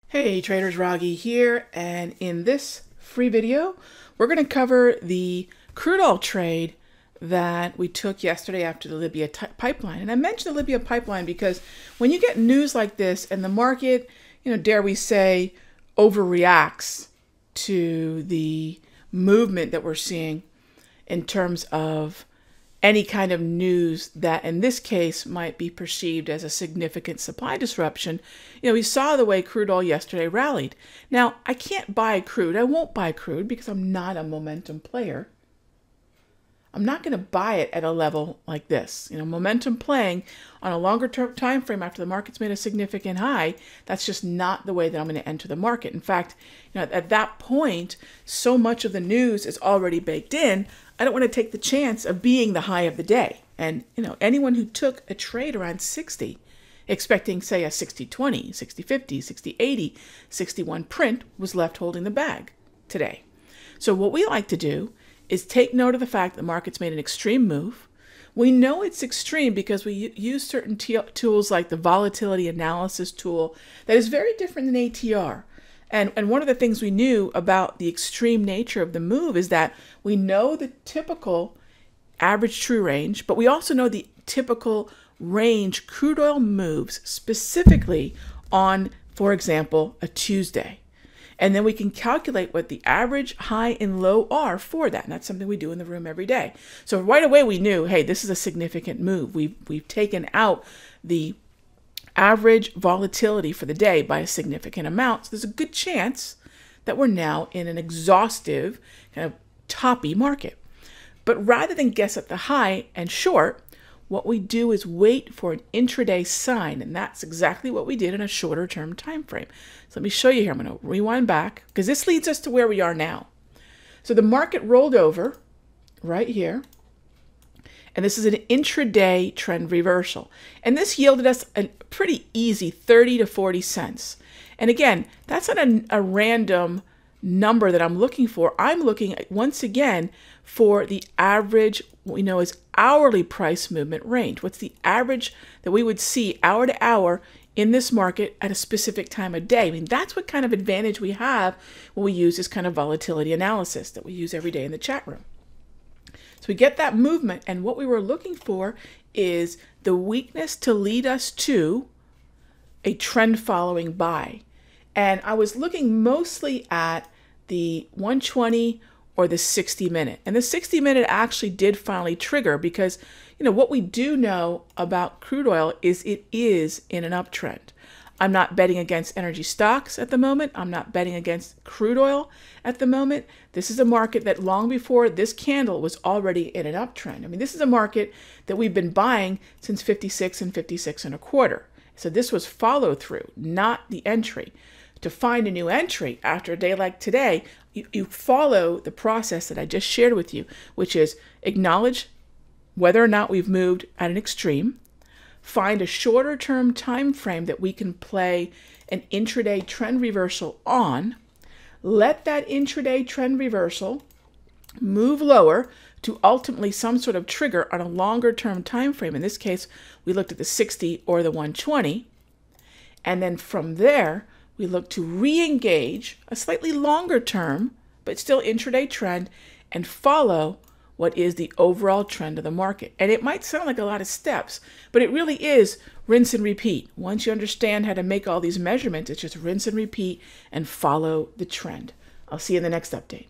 Hey traders, Raghee here, and in this free video we're going to cover the crude oil trade that we took yesterday after the Libya pipeline. And I mentioned the Libya pipeline because when you get news like this and the market, dare we say, overreacts to the movement that we're seeing in terms of any kind of news that in this case might be perceived as a significant supply disruption. We saw the way crude oil yesterday rallied. Now, I can't buy crude. I won't buy crude because I'm not a momentum player. I'm not going to buy it at a level like this. Momentum playing on a longer term time frame after the market's made a significant high, that's just not the way that I'm going to enter the market. In fact, at that point, so much of the news is already baked in. I don't want to take the chance of being the high of the day. And, anyone who took a trade around 60, expecting, say, a 60-20, 60-50, 60-80, 61 print, was left holding the bag today. So what we like to do is take note of the fact that the market's made an extreme move. We know it's extreme because we use certain tools like the volatility analysis tool that is very different than ATR. And one of the things we knew about the extreme nature of the move is that we know the typical average true range, but we also know the typical range crude oil moves specifically on, for example, a Tuesday. And then we can calculate what the average high and low are for that. And that's something we do in the room every day. So right away we knew, hey, this is a significant move. We've taken out the average volatility for the day by a significant amount. So there's a good chance that we're now in an exhaustive kind of toppy market. But rather than guess at the high and short, what we do is wait for an intraday sign, and that's exactly what we did in a shorter term time frame. So let me show you here. I'm going to rewind back because this leads us to where we are now. So the market rolled over right here. And this is an intraday trend reversal. And this yielded us a pretty easy 30 to 40 cents. And again, that's not a random number that I'm looking for. I'm looking once again for the average, what we know is hourly price movement range. What's the average that we would see hour to hour in this market at a specific time of day? I mean, that's what kind of advantage we have when we use this kind of volatility analysis that we use every day in the chat room. So we get that movement, and what we were looking for is the weakness to lead us to a trend following buy. And I was looking mostly at the 120 or the 60-minute. And the 60-minute actually did finally trigger because, what we do know about crude oil is it is in an uptrend. I'm not betting against energy stocks at the moment. I'm not betting against crude oil at the moment. This is a market that long before this candle was already in an uptrend. I mean, this is a market that we've been buying since 56 and 56 and a quarter. So this was follow through, not the entry. To find a new entry after a day like today, you follow the process that I just shared with you, which is acknowledge whether or not we've moved at an extreme, find a shorter term time frame that we can play an intraday trend reversal on, let that intraday trend reversal move lower to ultimately some sort of trigger on a longer term time frame. In this case, we looked at the 60 or the 120. And then from there, we look to re-engage a slightly longer term, but still intraday trend, and follow what is the overall trend of the market. And it might sound like a lot of steps, but it really is rinse and repeat. Once you understand how to make all these measurements, it's just rinse and repeat and follow the trend. I'll see you in the next update.